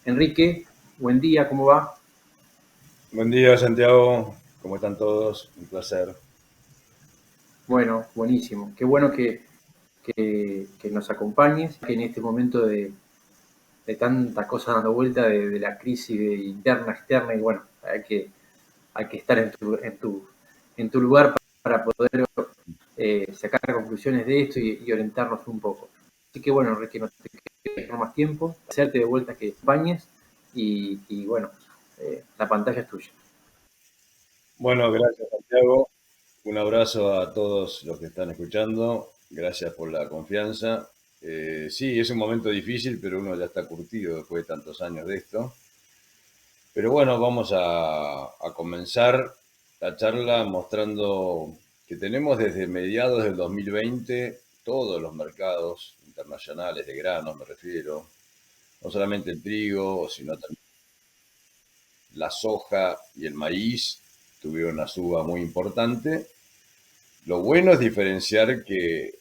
Enrique, buen día, ¿cómo va? Buen día, Santiago. ¿Cómo están todos? Un placer. Bueno, buenísimo. Qué bueno que nos acompañes, que en este momento de tantas cosas dando vuelta, de la crisis interna, externa, y bueno, hay que estar en tu lugar para poder sacar conclusiones de esto y orientarnos un poco. Así que bueno, Enrique, no te quedo más tiempo, hacerte de vuelta que acompañes y bueno, la pantalla es tuya. Bueno, gracias, Santiago. Un abrazo a todos los que están escuchando. Gracias por la confianza. Sí, es un momento difícil, pero uno ya está curtido después de tantos años de esto. Pero bueno, vamos a comenzar la charla mostrando que tenemos desde mediados del 2020 todos los mercados internacionales de granos, me refiero, no solamente el trigo, sino también la soja y el maíz tuvieron una suba muy importante. Lo bueno es diferenciar que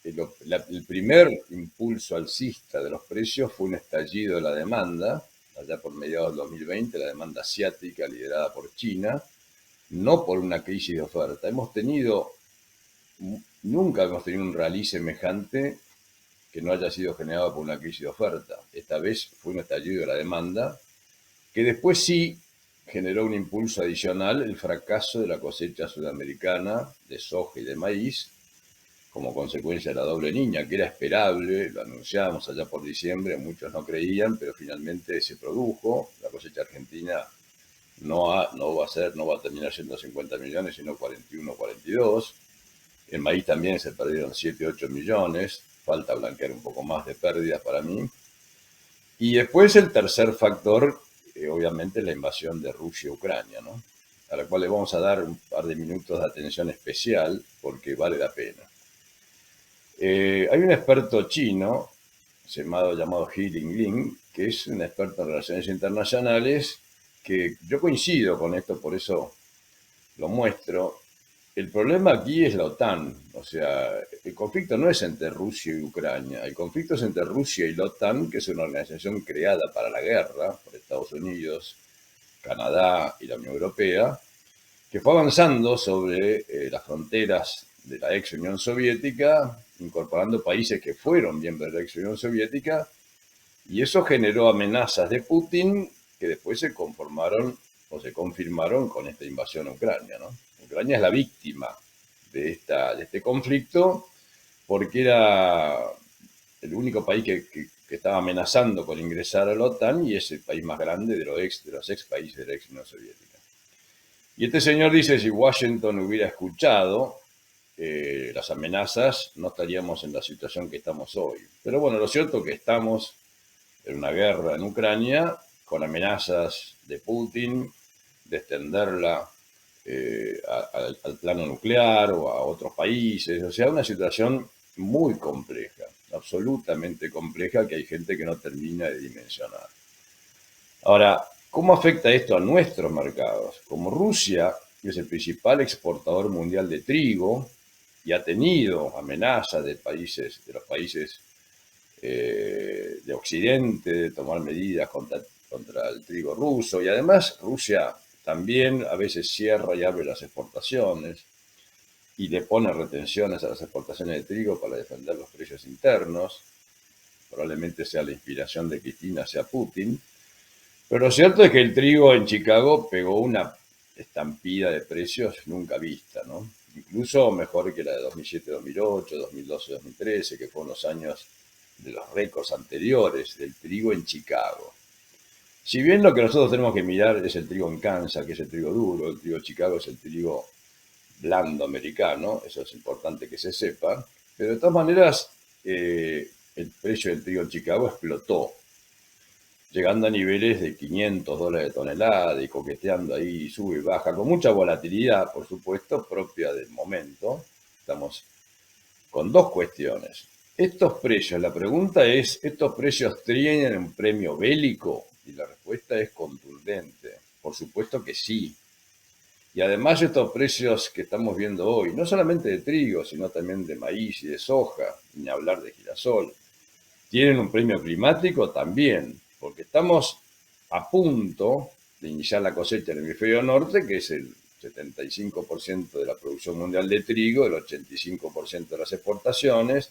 el primer impulso alcista de los precios fue un estallido de la demanda, allá por mediados del 2020, la demanda asiática liderada por China, no por una crisis de oferta. Nunca hemos tenido un rally semejante que no haya sido generado por una crisis de oferta. Esta vez fue un estallido de la demanda que después sí generó un impulso adicional el fracaso de la cosecha sudamericana de soja y de maíz, como consecuencia de la doble niña, que era esperable, lo anunciábamos allá por diciembre, muchos no creían, pero finalmente se produjo. La cosecha argentina no va a terminar siendo 50 millones, sino 41, 42. En maíz también se perdieron 7, 8 millones, falta blanquear un poco más de pérdidas para mí. Y después el tercer factor, obviamente la invasión de Rusia a Ucrania, ¿no? A la cual le vamos a dar un par de minutos de atención especial porque vale la pena. Hay un experto chino llamado He Linglin, que es un experto en relaciones internacionales, que yo coincido con esto, por eso lo muestro. El problema aquí es la OTAN, o sea, el conflicto no es entre Rusia y Ucrania, el conflicto es entre Rusia y la OTAN, que es una organización creada para la guerra por Estados Unidos, Canadá y la Unión Europea, que fue avanzando sobre las fronteras de la ex Unión Soviética, incorporando países que fueron miembros de la ex Unión Soviética, y eso generó amenazas de Putin que después se conformaron o se confirmaron con esta invasión a Ucrania, ¿no? Ucrania es la víctima de este conflicto porque era el único país que estaba amenazando con ingresar a la OTAN y es el país más grande de los ex países de la ex Unión Soviética. Y este señor dice, si Washington hubiera escuchado las amenazas, no estaríamos en la situación que estamos hoy. Pero bueno, lo cierto es que estamos en una guerra en Ucrania con amenazas de Putin de extenderla al plano nuclear o a otros países. O sea, una situación muy compleja, absolutamente compleja, que hay gente que no termina de dimensionar. Ahora, ¿cómo afecta esto a nuestros mercados? Como Rusia es el principal exportador mundial de trigo y ha tenido amenazas de los países de Occidente de tomar medidas contra el trigo ruso, y además Rusia también a veces cierra y abre las exportaciones y le pone retenciones a las exportaciones de trigo para defender los precios internos. Probablemente sea la inspiración de Cristina, sea Putin. Pero lo cierto es que el trigo en Chicago pegó una estampida de precios nunca vista, ¿no? Incluso mejor que la de 2007, 2008, 2012, 2013, que fueron los años de los récords anteriores del trigo en Chicago. Si bien lo que nosotros tenemos que mirar es el trigo en Kansas, que es el trigo duro, el trigo de Chicago es el trigo blando americano, eso es importante que se sepa, pero de todas maneras el precio del trigo en Chicago explotó, llegando a niveles de $500 de tonelada y coqueteando ahí, sube y baja, con mucha volatilidad, por supuesto, propia del momento. Estamos con dos cuestiones. Estos precios, la pregunta es, ¿estos precios tienen un premio bélico? Y la respuesta es contundente. Por supuesto que sí. Y además estos precios que estamos viendo hoy, no solamente de trigo, sino también de maíz y de soja, ni hablar de girasol, tienen un premio climático también, porque estamos a punto de iniciar la cosecha en el hemisferio norte, que es el 75% de la producción mundial de trigo, el 85% de las exportaciones,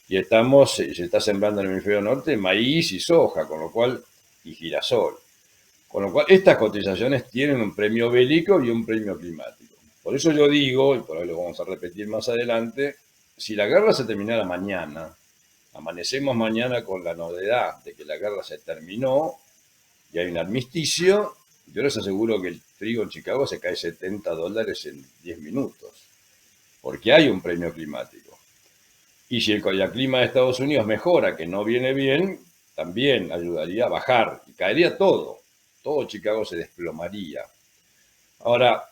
y se está sembrando en el hemisferio norte maíz y soja, con lo cual, y girasol. Con lo cual, estas cotizaciones tienen un premio bélico y un premio climático. Por eso yo digo, y por ahí lo vamos a repetir más adelante, si la guerra se terminara mañana, amanecemos mañana con la novedad de que la guerra se terminó y hay un armisticio, yo les aseguro que el trigo en Chicago se cae $70 en 10 minutos, porque hay un premio climático. Y si el clima de Estados Unidos mejora, que no viene bien, también ayudaría a bajar y caería todo. Todo Chicago se desplomaría. Ahora,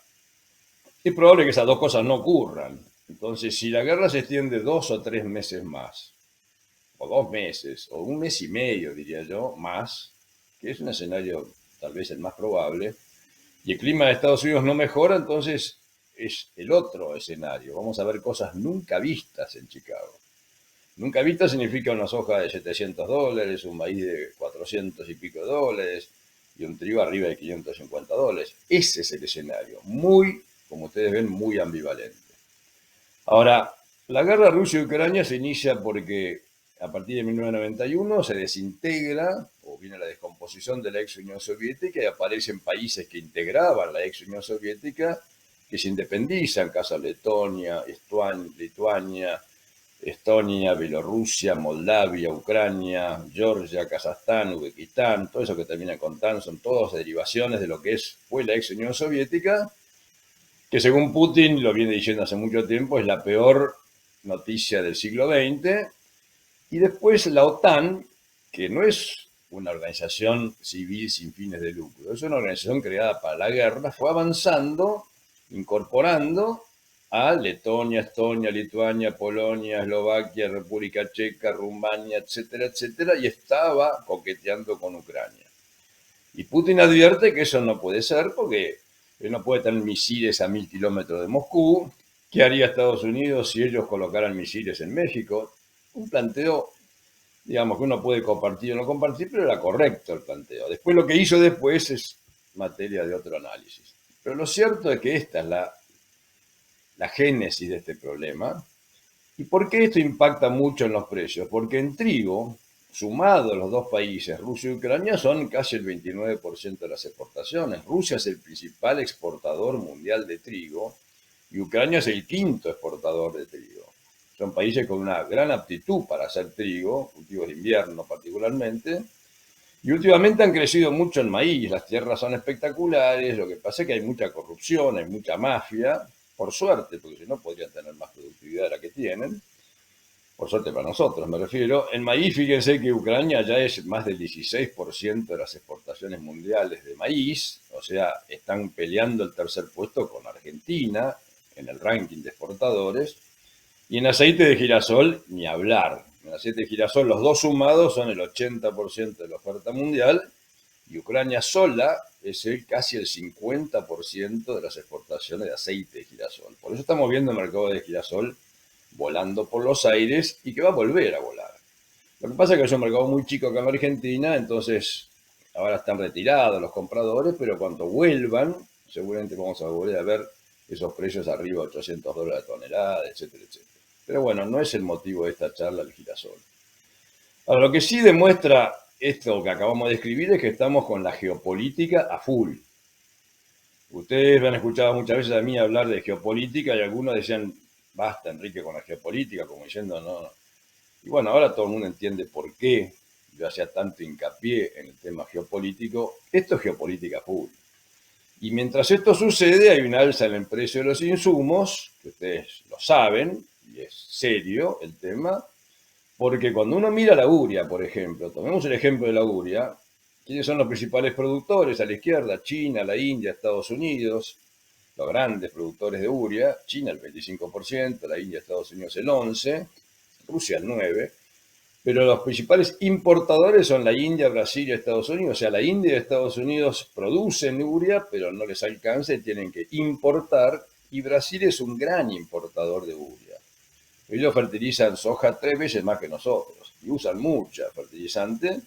es probable que esas dos cosas no ocurran. Entonces, si la guerra se extiende 2 o 3 meses más, o 2 meses, o 1 mes y medio, diría yo, más, que es un escenario tal vez el más probable, y el clima de Estados Unidos no mejora, entonces es el otro escenario. Vamos a ver cosas nunca vistas en Chicago. Nunca vistas significa una soja de $700, un maíz de 400 y pico dólares, y un trigo arriba de $550. Ese es el escenario, muy, como ustedes ven, muy ambivalente. Ahora, la guerra Rusia-Ucrania se inicia porque a partir de 1991 se desintegra, o viene la descomposición de la ex Unión Soviética, y aparecen países que integraban la ex Unión Soviética, que se independizan, caso Letonia, Lituania, Estonia, Bielorrusia, Moldavia, Ucrania, Georgia, Kazajstán, Uzbekistán, todo eso que termina con TAN, son todas derivaciones de lo que fue la ex Unión Soviética, que según Putin, lo viene diciendo hace mucho tiempo, es la peor noticia del siglo XX. Y después la OTAN, que no es una organización civil sin fines de lucro, es una organización creada para la guerra, fue avanzando, incorporando a Letonia, Estonia, Lituania, Polonia, Eslovaquia, República Checa, Rumania, etcétera, etcétera, y estaba coqueteando con Ucrania. Y Putin advierte que eso no puede ser porque él no puede tener misiles a 1000 kilómetros de Moscú. ¿Qué haría Estados Unidos si ellos colocaran misiles en México? Un planteo, digamos, que uno puede compartir o no compartir, pero era correcto el planteo. Después lo que hizo después es materia de otro análisis. Pero lo cierto es que esta es la génesis de este problema. ¿Y por qué esto impacta mucho en los precios? Porque en trigo, sumado los dos países, Rusia y Ucrania, son casi el 29% de las exportaciones. Rusia es el principal exportador mundial de trigo y Ucrania es el quinto exportador de trigo. Son países con una gran aptitud para hacer trigo, cultivos de invierno particularmente, y últimamente han crecido mucho en maíz, las tierras son espectaculares, lo que pasa es que hay mucha corrupción, hay mucha mafia, por suerte, porque si no podrían tener más productividad de la que tienen, por suerte para nosotros me refiero. En maíz, fíjense que Ucrania ya es más del 16% de las exportaciones mundiales de maíz, o sea, están peleando el tercer puesto con Argentina en el ranking de exportadores, y en aceite de girasol, ni hablar. En aceite de girasol, los dos sumados son el 80% de la oferta mundial, y Ucrania sola es casi el 50% de las exportaciones de aceite de girasol. Por eso estamos viendo el mercado de girasol volando por los aires y que va a volver a volar. Lo que pasa es que es un mercado muy chico acá en Argentina, entonces ahora están retirados los compradores, pero cuando vuelvan, seguramente vamos a volver a ver esos precios arriba de $800 la tonelada, etcétera, etcétera. Pero bueno, no es el motivo de esta charla el girasol. Ahora, lo que sí demuestra esto que acabamos de escribir es que estamos con la geopolítica a full. Ustedes me han escuchado muchas veces a mí hablar de geopolítica y algunos decían, basta Enrique con la geopolítica, como diciendo no. Y bueno, ahora todo el mundo entiende por qué yo hacía tanto hincapié en el tema geopolítico. Esto es geopolítica full. Y mientras esto sucede, hay un alza en el precio de los insumos, que ustedes lo saben, y es serio el tema, porque cuando uno mira la urea, por ejemplo, tomemos el ejemplo de la urea, ¿quiénes son los principales productores? A la izquierda, China, la India, Estados Unidos, los grandes productores de urea, China el 25%, la India, Estados Unidos el 11%, Rusia el 9%, pero los principales importadores son la India, Brasil y Estados Unidos. O sea, la India y Estados Unidos producen urea, pero no les alcanza y tienen que importar, y Brasil es un gran importador de urea. Ellos fertilizan soja 3 veces más que nosotros y usan mucha fertilizante,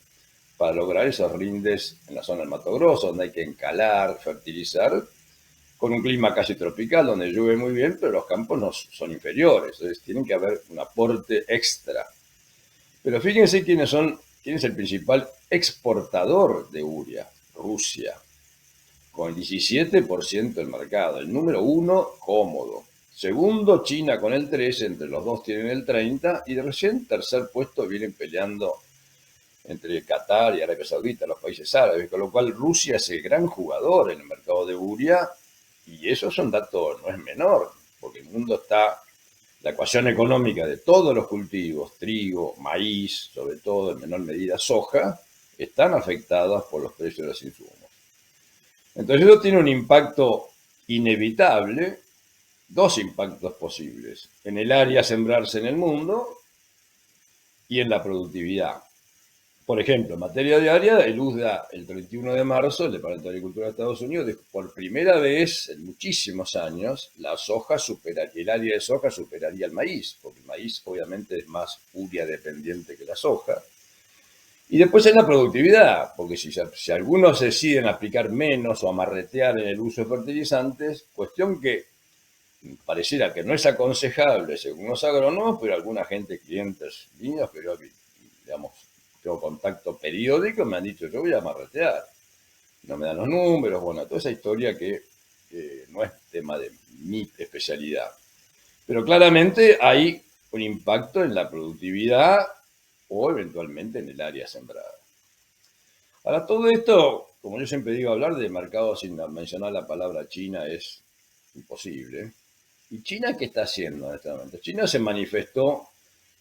para lograr esos rindes en la zona del Mato Grosso, donde hay que encalar, fertilizar, con un clima casi tropical, donde llueve muy bien, pero los campos no son inferiores, entonces tienen que haber un aporte extra. Pero fíjense quién es el principal exportador de urea, Rusia, con el 17% del mercado, el número uno cómodo. Segundo, China con el 13%, entre los dos tienen el 30%, y recién tercer puesto vienen peleando entre Qatar y Arabia Saudita, los países árabes, con lo cual Rusia es el gran jugador en el mercado de urea, y eso es un dato, no es menor, porque el mundo está, la ecuación económica de todos los cultivos, trigo, maíz, sobre todo en menor medida soja, están afectadas por los precios de los insumos. Entonces eso tiene un impacto inevitable, dos impactos posibles, en el área a sembrarse en el mundo y en la productividad. Por ejemplo, en materia de área, el USDA, el 31 de marzo, el Departamento de Agricultura de Estados Unidos, por primera vez en muchísimos años, el área de soja superaría el maíz, porque el maíz obviamente es más urea dependiente que la soja. Y después en la productividad, porque si algunos deciden aplicar menos o amarretear en el uso de fertilizantes, cuestión que pareciera que no es aconsejable según los agrónomos, pero alguna gente, clientes míos, pero digamos, tengo contacto periódico, me han dicho, yo voy a amarretear. No me dan los números, bueno, toda esa historia que no es tema de mi especialidad. Pero claramente hay un impacto en la productividad o eventualmente en el área sembrada. Ahora, todo esto, como yo siempre digo, hablar de mercado sin mencionar la palabra China es imposible. ¿Y China qué está haciendo en este momento? China se manifestó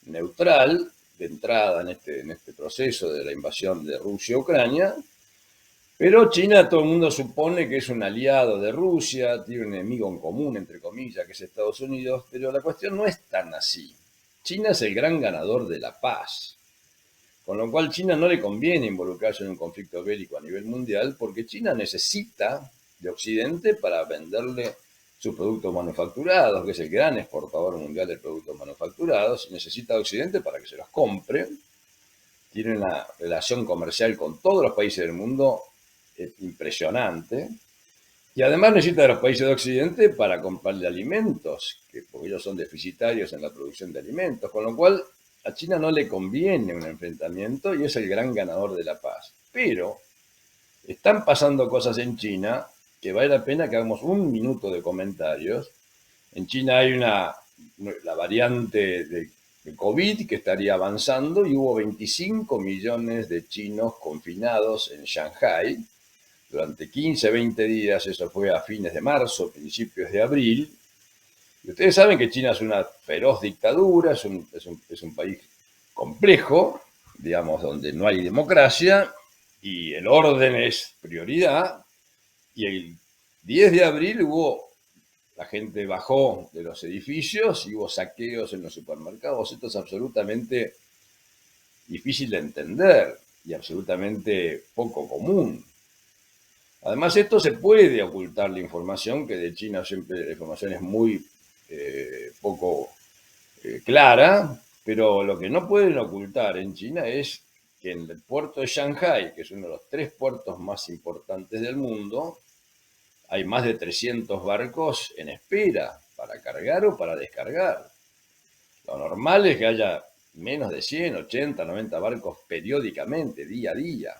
neutral de entrada en este proceso de la invasión de Rusia a Ucrania, pero China todo el mundo supone que es un aliado de Rusia, tiene un enemigo en común, entre comillas, que es Estados Unidos, pero la cuestión no es tan así. China es el gran ganador de la paz, con lo cual China no le conviene involucrarse en un conflicto bélico a nivel mundial porque China necesita de Occidente para venderle sus productos manufacturados, que es el gran exportador mundial de productos manufacturados, y necesita de Occidente para que se los compre. Tiene una relación comercial con todos los países del mundo impresionante, y además necesita de los países de Occidente para comprarle alimentos, porque ellos son deficitarios en la producción de alimentos, con lo cual a China no le conviene un enfrentamiento y es el gran ganador de la paz. Pero están pasando cosas en China que vale la pena que hagamos un minuto de comentarios. En China hay la variante de COVID que estaría avanzando y hubo 25 millones de chinos confinados en Shanghái durante 15, 20 días, eso fue a fines de marzo, principios de abril. Y ustedes saben que China es una feroz dictadura, es un país complejo, digamos, donde no hay democracia y el orden es prioridad. Y el 10 de abril la gente bajó de los edificios y hubo saqueos en los supermercados. Esto es absolutamente difícil de entender y absolutamente poco común. Además, esto se puede ocultar la información, que de China siempre la información es muy poco clara, pero lo que no pueden ocultar en China es que en el puerto de Shanghái, que es uno de los 3 puertos más importantes del mundo, hay más de 300 barcos en espera para cargar o para descargar. Lo normal es que haya menos de 100, 80, 90 barcos periódicamente, día a día,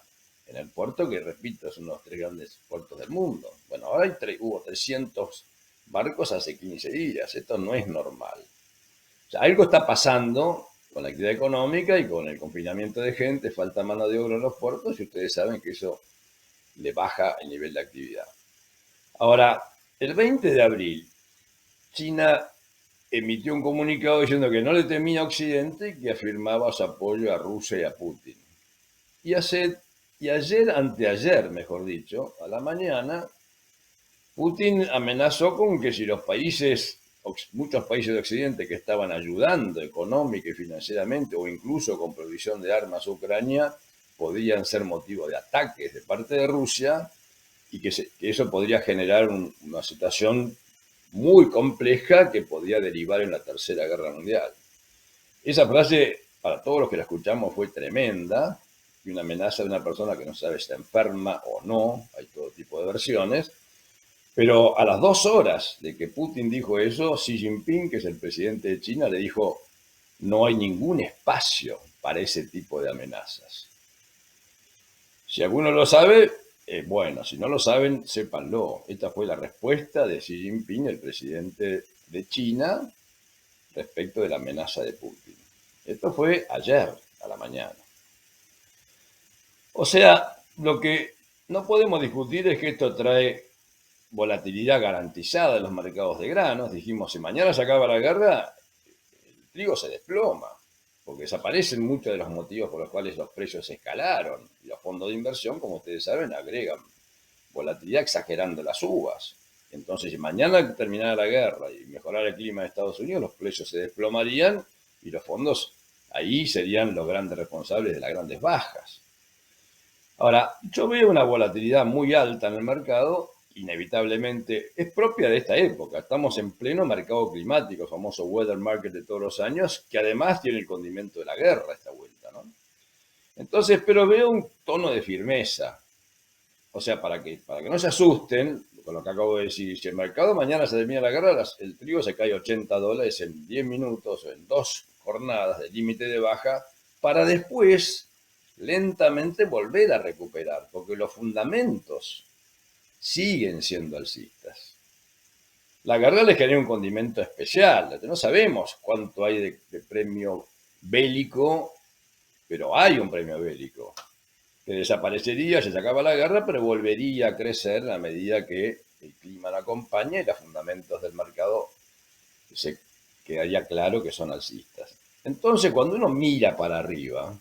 en el puerto que, repito, es uno de los 3 grandes puertos del mundo. Bueno, ahora hubo 300 barcos hace 15 días. Esto no es normal. O sea, algo está pasando con la actividad económica y con el confinamiento de gente, falta mano de obra en los puertos y ustedes saben que eso le baja el nivel de actividad. Ahora, el 20 de abril, China emitió un comunicado diciendo que no le temía a Occidente y que afirmaba su apoyo a Rusia y a Putin. Y ayer, anteayer, mejor dicho, a la mañana, Putin amenazó con que si muchos países de Occidente que estaban ayudando económica y financieramente o incluso con provisión de armas a Ucrania, podían ser motivo de ataques de parte de Rusia y que eso podría generar una situación muy compleja que podría derivar en la Tercera Guerra Mundial. Esa frase, para todos los que la escuchamos, fue tremenda y una amenaza de una persona que no sabe si está enferma o no, hay todo tipo de versiones, pero a las 2 horas de que Putin dijo eso, Xi Jinping, que es el presidente de China, le dijo, no hay ningún espacio para ese tipo de amenazas. Si alguno lo sabe, bueno, si no lo saben, sépanlo. Esta fue la respuesta de Xi Jinping, el presidente de China, respecto de la amenaza de Putin. Esto fue ayer a la mañana. O sea, lo que no podemos discutir es que esto trae volatilidad garantizada en los mercados de granos. Dijimos, si mañana se acaba la guerra, el trigo se desploma, porque desaparecen muchos de los motivos por los cuales los precios escalaron. Y los fondos de inversión, como ustedes saben, agregan volatilidad exagerando las uvas. Entonces, si mañana terminara la guerra y mejorara el clima de Estados Unidos, los precios se desplomarían y los fondos ahí serían los grandes responsables de las grandes bajas. Ahora, yo veo una volatilidad muy alta en el mercado, inevitablemente es propia de esta época. Estamos en pleno mercado climático, el famoso weather market de todos los años, que además tiene el condimento de la guerra esta vuelta, ¿no? Entonces, pero veo un tono de firmeza. O sea, para que no se asusten con lo que acabo de decir, si el mercado mañana se termina la guerra, el trigo se cae $80 en 10 minutos o en 2 jornadas de límite de baja, para después lentamente volver a recuperar, porque los fundamentos siguen siendo alcistas. La guerra les genera un condimento especial, no sabemos cuánto hay de premio bélico, pero hay un premio bélico que desaparecería, se acaba la guerra, pero volvería a crecer a medida que el clima la acompaña y los fundamentos del mercado se quedaría claro que son alcistas. Entonces, cuando uno mira para arriba,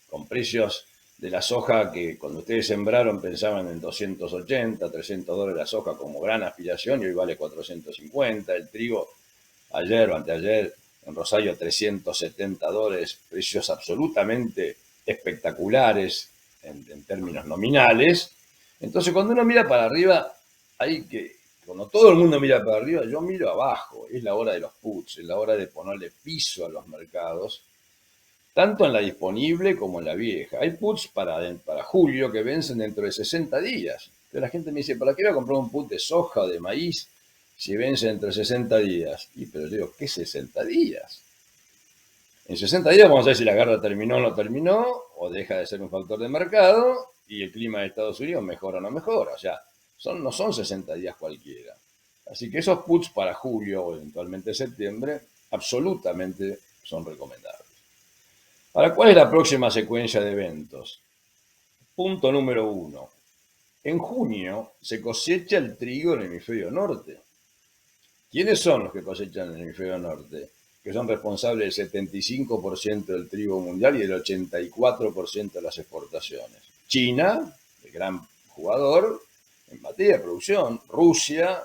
con precios de la soja que cuando ustedes sembraron pensaban en $280, $300 la soja como gran aspiración y hoy vale 450, el trigo ayer o anteayer en Rosario $370, precios absolutamente espectaculares en términos nominales. Entonces, cuando uno mira para arriba, cuando todo el mundo mira para arriba, yo miro abajo. Es la hora de los puts, es la hora de ponerle piso a los mercados, tanto en la disponible como en la vieja. Hay puts para julio que vencen dentro de 60 días. Entonces la gente me dice, ¿para qué voy a comprar un put de soja o de maíz si vence entre 60 días? Pero yo digo, ¿qué 60 días? En 60 días vamos a ver si la guerra terminó o no terminó, o deja de ser un factor de mercado, y el clima de Estados Unidos mejora o no mejora. O sea, no son 60 días cualquiera. Así que esos puts para julio o eventualmente septiembre absolutamente son recomendables. Ahora, ¿cuál es la próxima secuencia de eventos? Punto número 1. En junio se cosecha el trigo en el hemisferio norte. ¿Quiénes son los que cosechan en el hemisferio norte? Que son responsables del 75% del trigo mundial y del 84% de las exportaciones. China, el gran jugador en materia de producción, Rusia,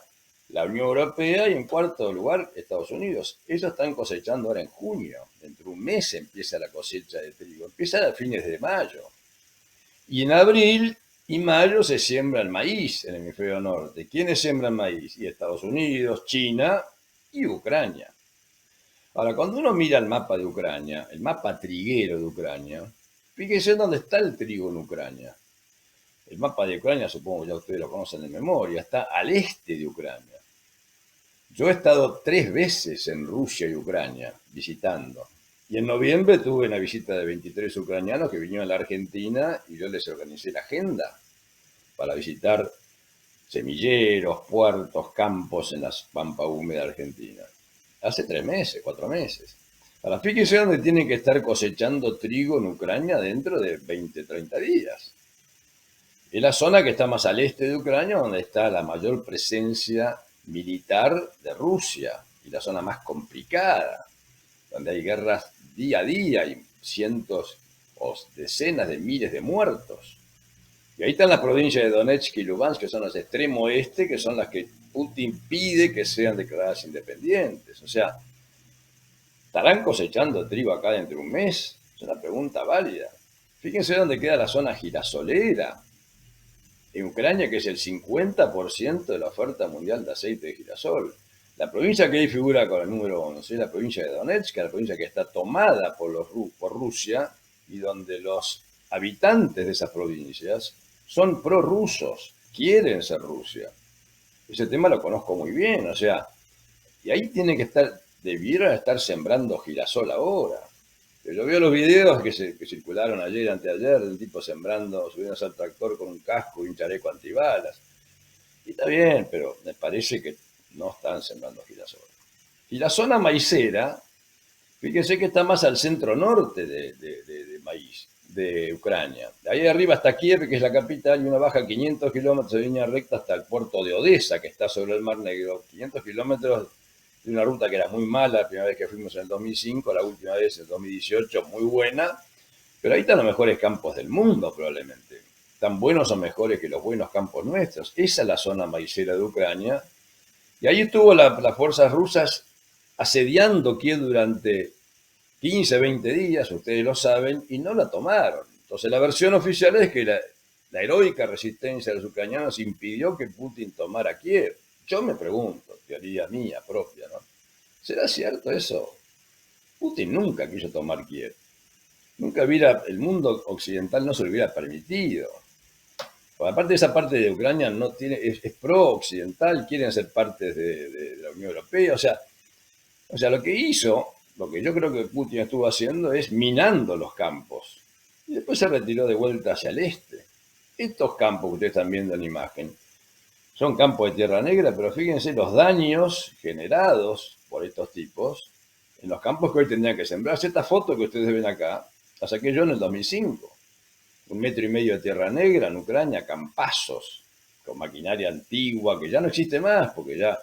la Unión Europea y en cuarto lugar Estados Unidos. Ellos están cosechando ahora en junio. Dentro de un mes empieza la cosecha de trigo. Empieza a fines de mayo. Y en abril y mayo se siembra el maíz en el hemisferio norte. ¿Quiénes siembran maíz? Y Estados Unidos, China y Ucrania. Ahora, cuando uno mira el mapa de Ucrania, el mapa triguero de Ucrania, fíjense dónde está el trigo en Ucrania. El mapa de Ucrania, supongo que ya ustedes lo conocen de memoria, está al este de Ucrania. Yo he estado 3 veces en Rusia y Ucrania visitando. Y en noviembre tuve una visita de 23 ucranianos que vinieron a la Argentina y yo les organicé la agenda para visitar semilleros, puertos, campos en la pampa húmeda argentina. Hace 3 meses, 4 meses. Ahora, fíjense dónde tienen que estar cosechando trigo en Ucrania dentro de 20, 30 días. Es la zona que está más al este de Ucrania, donde está la mayor presencia militar de Rusia y la zona más complicada, donde hay guerras día a día y cientos o decenas de miles de muertos. Y ahí están las provincias de Donetsk y Lugansk, que son las de extremo oeste, que son las que Putin pide que sean declaradas independientes. O sea, ¿estarán cosechando trigo acá dentro de un mes? Es una pregunta válida. Fíjense dónde queda la zona girasolera. En Ucrania, que es el 50% de la oferta mundial de aceite de girasol. La provincia que ahí figura con el número 1 es la provincia de Donetsk, que es la provincia que está tomada por Rusia y donde los habitantes de esas provincias son prorrusos, quieren ser Rusia. Ese tema lo conozco muy bien, o sea, y ahí tiene que estar, debiera estar sembrando girasol ahora. Yo veo los videos que circularon ayer, anteayer, de un tipo sembrando, subiéndose al tractor con un casco y un chaleco antibalas. Y está bien, pero me parece que no están sembrando girasol. Y la zona maicera, fíjense que está más al centro norte de maíz, de Ucrania. Ahí arriba está Kiev, que es la capital, y una baja 500 kilómetros de línea recta hasta el puerto de Odessa, que está sobre el Mar Negro. 500 kilómetros de una ruta que era muy mala la primera vez que fuimos en el 2005, la última vez en el 2018, muy buena. Pero ahí están los mejores campos del mundo, probablemente. Tan buenos o mejores que los buenos campos nuestros. Esa es la zona maicera de Ucrania. Y ahí estuvo las fuerzas rusas asediando Kiev durante 15, 20 días, ustedes lo saben, y no la tomaron. Entonces la versión oficial es que la heroica resistencia de los ucranianos impidió que Putin tomara Kiev. Yo me pregunto, teoría mía propia, ¿no? ¿Será cierto eso? Putin nunca quiso tomar Kiev. Nunca hubiera, el mundo occidental no se lo hubiera permitido. Porque aparte esa parte de Ucrania no tiene, es pro-occidental, quieren ser parte de la Unión Europea. O sea, lo que hizo, lo que yo creo que Putin estuvo haciendo es minando los campos. Y después se retiró de vuelta hacia el este. Estos campos que ustedes están viendo en la imagen son campos de tierra negra, pero fíjense los daños generados por estos tipos en los campos que hoy tendrían que sembrarse. Esta foto que ustedes ven acá la saqué yo en el 2005. 1,5 metros de tierra negra en Ucrania, campazos, con maquinaria antigua que ya no existe más, porque ya,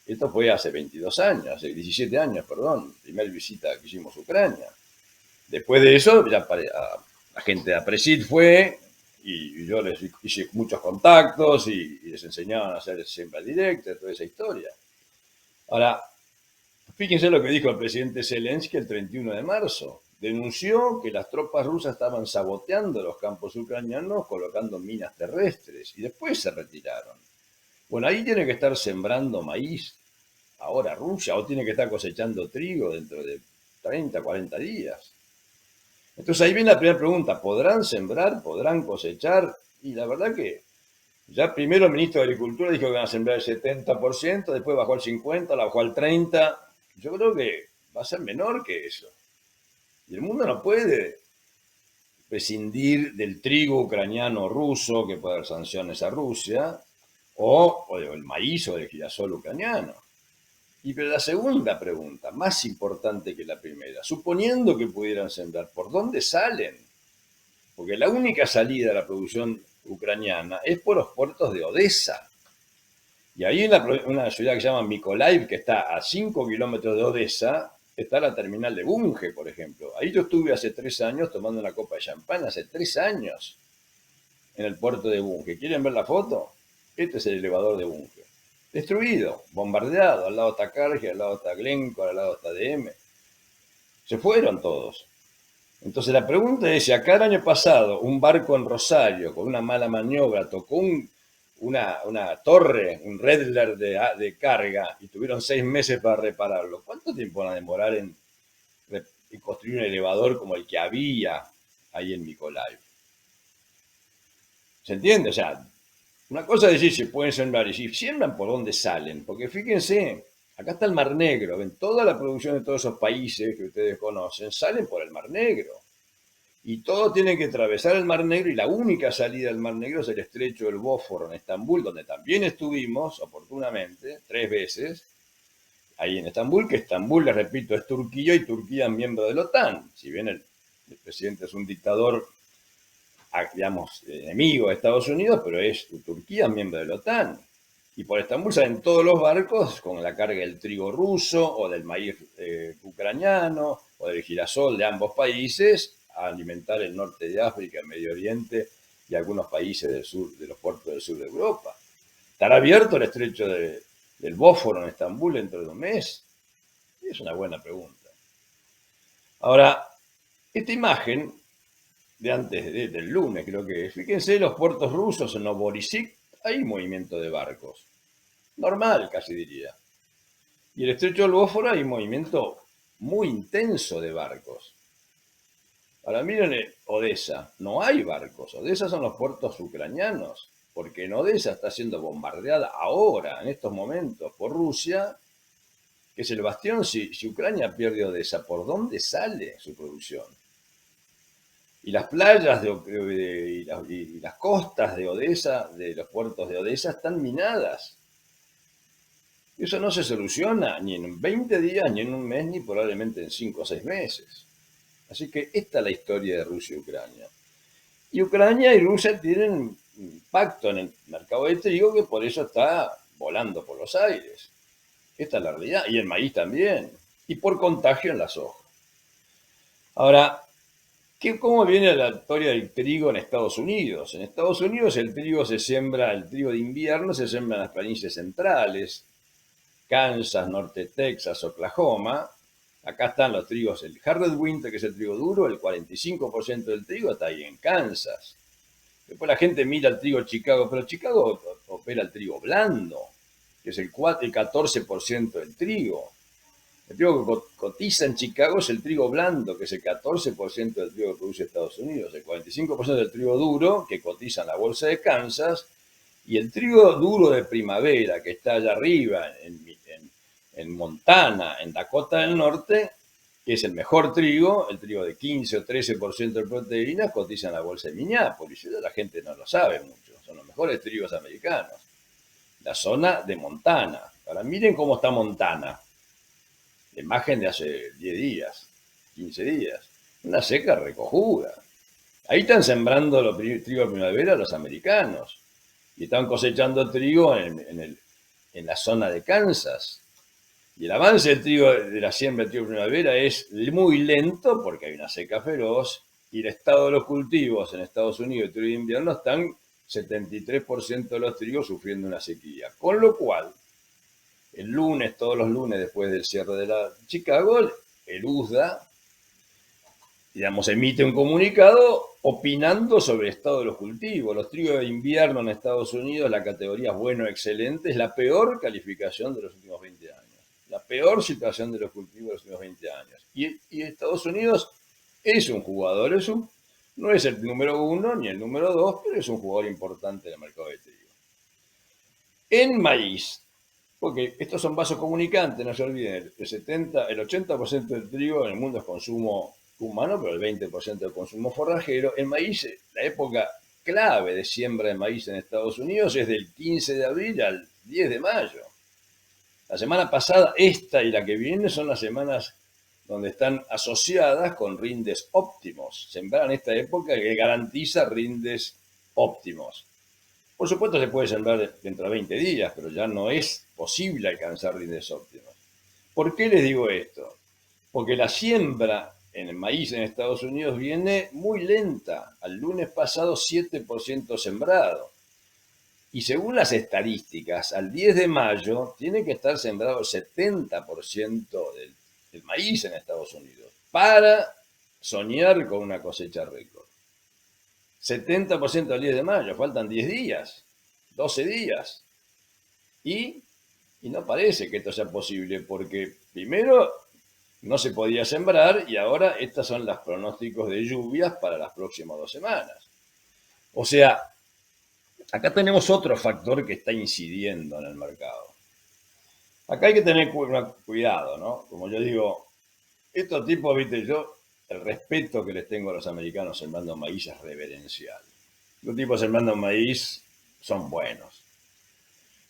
esto fue hace 22 años, hace 17 años, perdón, primera visita que hicimos a Ucrania. Después de eso, ya la gente de Apresid fue, y yo les hice muchos contactos y les enseñaban a hacer siembra directa, toda esa historia. Ahora, fíjense lo que dijo el presidente Zelensky el 31 de marzo. Denunció que las tropas rusas estaban saboteando los campos ucranianos colocando minas terrestres y después se retiraron. Bueno, ahí tiene que estar sembrando maíz ahora Rusia o tiene que estar cosechando trigo dentro de 30, 40 días. Entonces ahí viene la primera pregunta, ¿podrán sembrar? ¿Podrán cosechar? Y la verdad que ya primero el ministro de Agricultura dijo que van a sembrar el 70%, después bajó al 50%, la bajó al 30%. Yo creo que va a ser menor que eso. Y el mundo no puede prescindir del trigo ucraniano ruso, que puede haber sanciones a Rusia, o del maíz o del girasol ucraniano. Y pero la segunda pregunta, más importante que la primera, suponiendo que pudieran sembrar, ¿por dónde salen? Porque la única salida de la producción ucraniana es por los puertos de Odessa. Y ahí en una ciudad que se llama Mykolaiv, que está a 5 kilómetros de Odessa, está la terminal de Bunge, por ejemplo. Ahí yo estuve hace 3 años tomando una copa de champán, hace 3 años, en el puerto de Bunge. ¿Quieren ver la foto? Este es el elevador de Bunge. Destruido, bombardeado. Al lado está Cargill, al lado está Glencore, al lado está DM. Se fueron todos. Entonces la pregunta es, si acá el año pasado un barco en Rosario con una mala maniobra tocó una torre, un Redler de carga y tuvieron 6 meses para repararlo, ¿cuánto tiempo van a demorar en construir un elevador como el que había ahí en Mykolaiv? ¿Se entiende? O sea, una cosa es decir si pueden sembrar y si siembran, ¿por dónde salen? Porque fíjense, acá está el Mar Negro, ven, toda la producción de todos esos países que ustedes conocen salen por el Mar Negro. Y todo tiene que atravesar el Mar Negro y la única salida del Mar Negro es el estrecho del Bósforo en Estambul, donde también estuvimos oportunamente 3 veces, ahí en Estambul, que Estambul, les repito, es Turquía y Turquía es miembro de la OTAN. Si bien el presidente es un dictador, digamos, enemigo de Estados Unidos, pero es Turquía miembro de la OTAN. Y por Estambul salen todos los barcos con la carga del trigo ruso o del maíz ucraniano o del girasol de ambos países a alimentar el norte de África, el Medio Oriente y algunos países del sur, de los puertos del sur de Europa. ¿Estará abierto el estrecho del Bósforo en Estambul dentro de un mes? Es una buena pregunta. Ahora, esta imagen de antes del lunes, creo que es, fíjense los puertos rusos en Novorossiysk, hay movimiento de barcos. Normal, casi diría. Y el estrecho del Bósforo hay movimiento muy intenso de barcos. Ahora miren Odessa, no hay barcos, Odessa son los puertos ucranianos, porque en Odessa está siendo bombardeada ahora, en estos momentos, por Rusia, que es el bastión. Si Ucrania pierde Odessa, ¿por dónde sale su producción? Y las playas y las costas de Odessa, de los puertos de Odessa, están minadas. Eso no se soluciona ni en 20 días, ni en un mes, ni probablemente en 5 o 6 meses. Así que esta es la historia de Rusia y Ucrania. Y Ucrania y Rusia tienen un pacto en el mercado de trigo que por eso está volando por los aires. Esta es la realidad. Y el maíz también. Y por contagio en la soja. Ahora, ¿cómo viene la historia del trigo en Estados Unidos? En Estados Unidos el trigo el trigo de invierno se siembra en las planicies centrales, Kansas, norte de Texas, Oklahoma. Acá están los trigos, el Hard Winter, que es el trigo duro, el 45% del trigo está ahí en Kansas. Después la gente mira el trigo Chicago, pero Chicago opera el trigo blando, que es el 14% del trigo. El trigo que cotiza en Chicago es el trigo blando, que es el 14% del trigo que produce Estados Unidos, el 45% del trigo duro, que cotiza en la bolsa de Kansas, y el trigo duro de primavera, que está allá arriba, en Montana, en Dakota del Norte, que es el mejor trigo, el trigo de 15 o 13% de proteína, cotiza en la bolsa de Minneapolis. La gente no lo sabe mucho, son los mejores trigos americanos. La zona de Montana. Ahora miren cómo está Montana. La imagen de hace 10 días, 15 días. Una seca recojuda. Ahí están sembrando los trigo de primavera los americanos. Y están cosechando trigo en la zona de Kansas. Y el avance del trigo, de la siembra de trigo de primavera es muy lento porque hay una seca feroz y el estado de los cultivos en Estados Unidos, el trigo de invierno, están 73% de los trigos sufriendo una sequía. Con lo cual, el lunes, todos los lunes después del cierre de la Chicago, el USDA, digamos, emite un comunicado opinando sobre el estado de los cultivos. Los trigos de invierno en Estados Unidos, la categoría bueno, excelente, es la peor calificación de los últimos 20 años. La peor situación de los cultivos de los últimos 20 años. Y Estados Unidos es un jugador, no es el número 1 ni el número 2, pero es un jugador importante en el mercado de trigo. En maíz, porque estos son vasos comunicantes, no se olviden, el 80% del trigo en el mundo es consumo humano, pero el 20% del consumo forrajero. El maíz, la época clave de siembra de maíz en Estados Unidos es del 15 de abril al 10 de mayo. La semana pasada, esta y la que viene, son las semanas donde están asociadas con rindes óptimos. Sembrar en esta época que garantiza rindes óptimos. Por supuesto se puede sembrar dentro de 20 días, pero ya no es posible alcanzar rindes óptimos. ¿Por qué les digo esto? Porque la siembra en el maíz en Estados Unidos viene muy lenta. Al lunes pasado 7% sembrado. Y según las estadísticas, al 10 de mayo tiene que estar sembrado el 70% del maíz en Estados Unidos para soñar con una cosecha récord. 70% al 10 de mayo, faltan 10 días, 12 días. Y no parece que esto sea posible porque primero no se podía sembrar y ahora estos son los pronósticos de lluvias para las próximas 2 semanas. O sea, acá tenemos otro factor que está incidiendo en el mercado. Acá hay que tener cuidado, ¿no? Como yo digo, estos tipos, viste, el respeto que les tengo a los americanos sembrando maíz es reverencial. Los tipos sembrando maíz son buenos.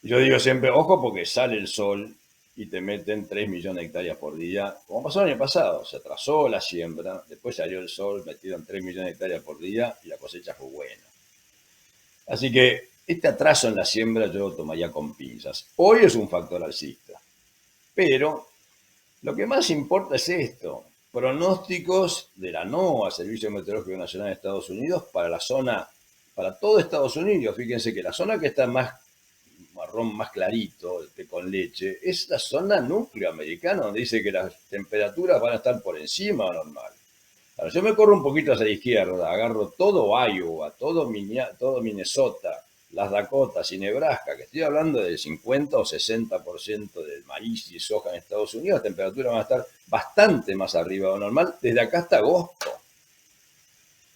Y yo digo siempre, ojo, porque sale el sol y te meten 3 millones de hectáreas por día, como pasó el año pasado. Se atrasó la siembra, después salió el sol, metieron 3 millones de hectáreas por día y la cosecha fue buena. Así que este atraso en la siembra yo lo tomaría con pinzas. Hoy es un factor alcista, pero lo que más importa es esto: pronósticos de la NOAA, Servicio Meteorológico Nacional de Estados Unidos, para la zona, para todo Estados Unidos. Fíjense que la zona que está más marrón, más clarito, con leche, es la zona núcleo americana, donde dice que las temperaturas van a estar por encima de lo normal. Ahora, yo me corro un poquito hacia la izquierda, agarro todo Iowa, todo Minnesota, las Dakotas y Nebraska, que estoy hablando del 50 o 60% del maíz y soja en Estados Unidos, las temperaturas van a estar bastante más arriba de lo normal desde acá hasta agosto.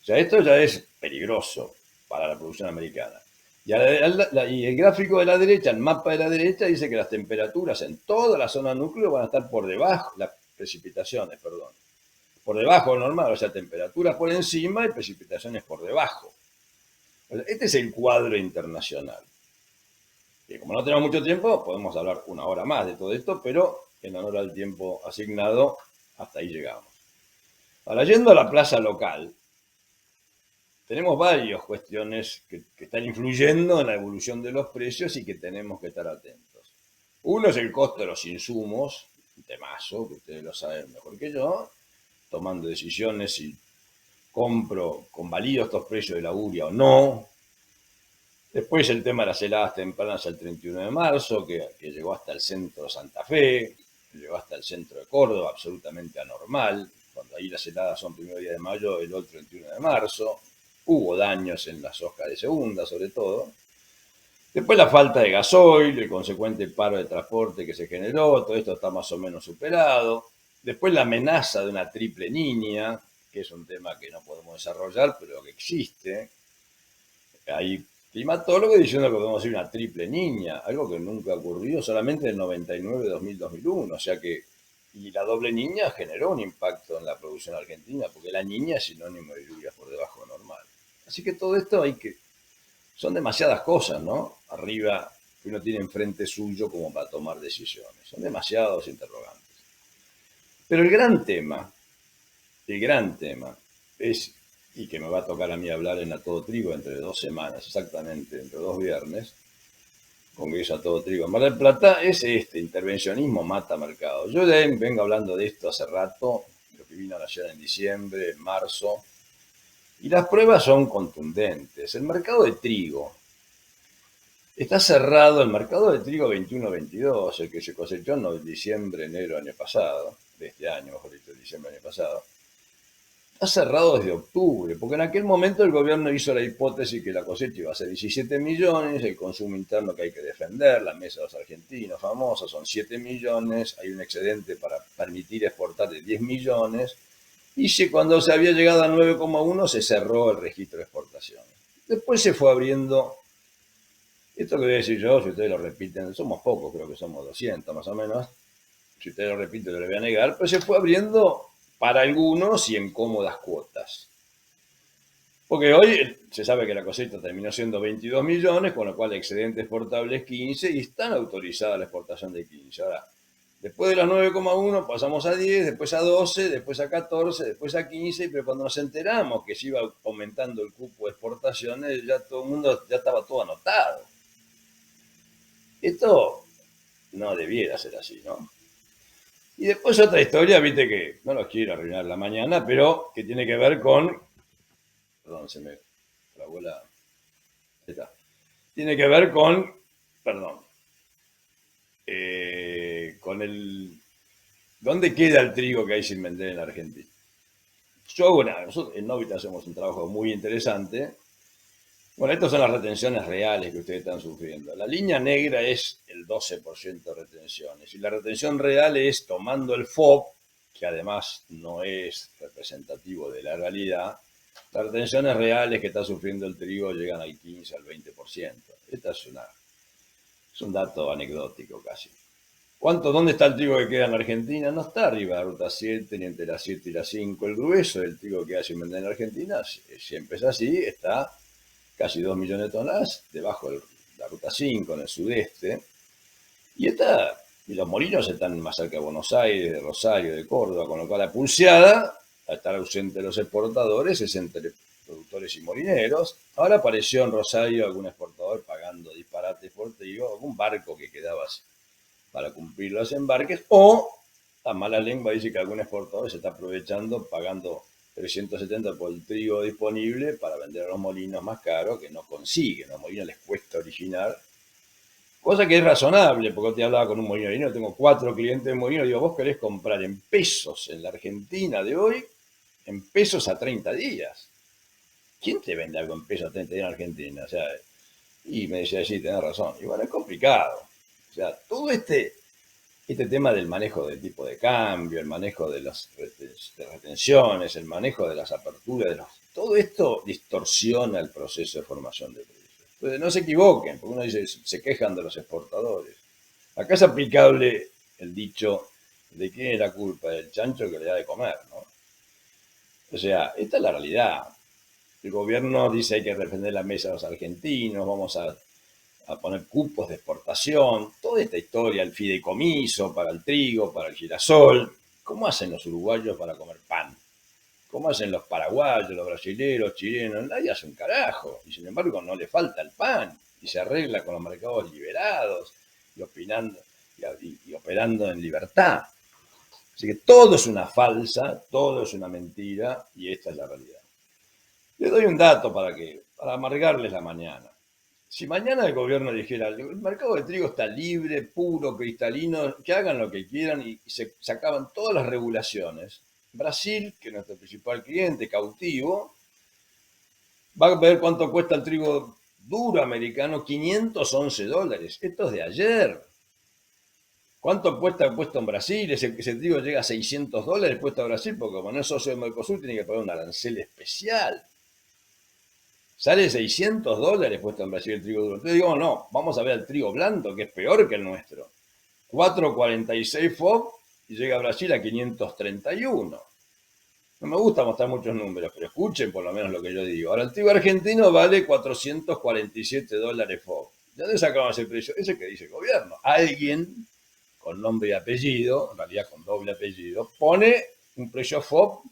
O sea, esto ya es peligroso para la producción americana. Y el gráfico de la derecha, el mapa de la derecha, dice que las temperaturas en toda la zona núcleo van a estar por debajo, las precipitaciones, perdón, por debajo de lo normal, o sea, temperaturas por encima y precipitaciones por debajo. O sea, este es el cuadro internacional. Que como no tenemos mucho tiempo, podemos hablar una hora más de todo esto, pero en honor al tiempo asignado, hasta ahí llegamos. Ahora, yendo a la plaza local, tenemos varias cuestiones que están influyendo en la evolución de los precios y que tenemos que estar atentos. Uno es el costo de los insumos, un temazo, que ustedes lo saben mejor que yo, tomando decisiones si compro, convalido estos precios de la uria o no. Después el tema de las heladas tempranas el 31 de marzo, que llegó hasta el centro de Santa Fe, llegó hasta el centro de Córdoba, absolutamente anormal. Cuando ahí las heladas son primero día de mayo, el otro 31 de marzo. Hubo daños en las hojas de segunda, sobre todo. Después la falta de gasoil, el consecuente paro de transporte que se generó, todo esto está más o menos superado. Después la amenaza de una triple niña, que es un tema que no podemos desarrollar, pero que existe. Hay climatólogos diciendo que podemos ir una triple niña, algo que nunca ocurrió, solamente en el 99, 2000, 2001. O sea que, y la doble niña generó un impacto en la producción argentina, porque la niña es sinónimo de lluvias por debajo de normal. Así que todo esto son demasiadas cosas, ¿no? Arriba, que uno tiene enfrente suyo como para tomar decisiones. Son demasiados interrogantes. Pero el gran tema es, y que me va a tocar a mí hablar en A Todo Trigo entre 2 semanas, exactamente, entre 2 viernes, Congreso A Todo Trigo en Mar del Plata, es este: intervencionismo mata mercado. Yo ya vengo hablando de esto hace rato, lo que vino ayer en diciembre, en marzo, y las pruebas son contundentes. El mercado de trigo está cerrado, el mercado de trigo 21-22, el que se cosechó en diciembre, enero año pasado, de este año, mejor dicho, diciembre año pasado, está cerrado desde octubre, porque en aquel momento el gobierno hizo la hipótesis que la cosecha iba a ser 17 millones, el consumo interno que hay que defender, la mesa de los argentinos famosa, son 7 millones, hay un excedente para permitir exportar de 10 millones, y cuando se había llegado a 9,1 se cerró el registro de exportaciones. Después se fue abriendo, esto que voy a decir yo, si ustedes lo repiten, somos pocos, creo que somos 200 más o menos, si ustedes lo repiten, yo lo voy a negar, pero se fue abriendo para algunos y en cómodas cuotas. Porque hoy se sabe que la cosecha terminó siendo 22 millones, con lo cual el excedente exportable es 15 y están autorizadas la exportación de 15. Ahora, después de las 9,1 pasamos a 10, después a 12, después a 14, después a 15, pero cuando nos enteramos que se iba aumentando el cupo de exportaciones, ya todo el mundo, ya estaba todo anotado. Esto no debiera ser así, ¿no? Y después otra historia, viste, que no los quiero arruinar la mañana, pero que tiene que ver con... Perdón, se me trabó la... Ahí está. Tiene que ver con... Perdón. Con el... ¿Dónde queda el trigo que hay sin vender en la Argentina? Nosotros en Novita hacemos un trabajo muy interesante. Bueno, estas son las retenciones reales que ustedes están sufriendo. La línea negra es el 12% de retenciones y la retención real es tomando el FOB, que además no es representativo de la realidad. Las retenciones reales que está sufriendo el trigo llegan al 15, al 20%. Esta es un dato anecdótico casi. ¿Dónde está el trigo que queda en la Argentina? No está arriba de la ruta 7, ni entre las 7 y las 5. El grueso del trigo que queda sin vender en la Argentina, siempre es así, está casi 2 millones de toneladas debajo de la ruta 5 en el sudeste. Y los molinos están más cerca de Buenos Aires, de Rosario, de Córdoba, con lo cual la pulseada, al estar ausente de los exportadores, es entre productores y molineros. Ahora apareció en Rosario algún exportador pagando disparates por trigo, algún barco que quedaba para cumplir los embarques, o la mala lengua dice que algún exportador se está aprovechando pagando 370 por el trigo disponible para vender a los molinos más caros, que no consiguen, a los molinos les cuesta originar, cosa que es razonable, porque te hablaba con un molino, tengo 4 clientes de molino, digo, vos querés comprar en pesos en la Argentina de hoy, en pesos a 30 días. ¿Quién te vende algo en pesos a 30 días en Argentina? O sea, y me decía, sí, tenés razón. Y bueno, es complicado. O sea, todo este tema del manejo del tipo de cambio, el manejo de las retenciones, el manejo de las aperturas Todo esto distorsiona el proceso de formación de precios. Entonces, no se equivoquen, porque uno dice, se quejan de los exportadores. Acá es aplicable el dicho de quién es la culpa, del chancho que le da de comer, ¿no? O sea, esta es la realidad. El gobierno dice hay que defender la mesa a los argentinos, vamos a poner cupos de exportación, toda esta historia, el fideicomiso para el trigo, para el girasol. ¿Cómo hacen los uruguayos para comer pan? ¿Cómo hacen los paraguayos, los brasileños, los chilenos? Nadie hace un carajo. Y sin embargo no le falta el pan. Y se arregla con los mercados liberados y, opinando, y operando en libertad. Así que todo es una falsa, todo es una mentira y esta es la realidad. Les doy un dato para amargarles la mañana. Si mañana el gobierno dijera, el mercado de trigo está libre, puro, cristalino, que hagan lo que quieran y se acaban todas las regulaciones, Brasil, que es nuestro principal cliente, cautivo, va a ver cuánto cuesta el trigo duro americano, $511. Esto es de ayer. ¿Cuánto cuesta el puesto en Brasil? Ese trigo llega a $600 puesto a Brasil, porque como no es socio de Mercosur, tiene que pagar un arancel especial. Sale $600 puesto en Brasil el trigo duro. Entonces digo, no, vamos a ver el trigo blando, que es peor que el nuestro. 4.46 FOB y llega a Brasil a 531. No me gusta mostrar muchos números, pero escuchen por lo menos lo que yo digo. Ahora, el trigo argentino vale $447 FOB. ¿De dónde sacamos ese precio? Ese que dice el gobierno. Alguien con nombre y apellido, en realidad con doble apellido, pone un precio FOB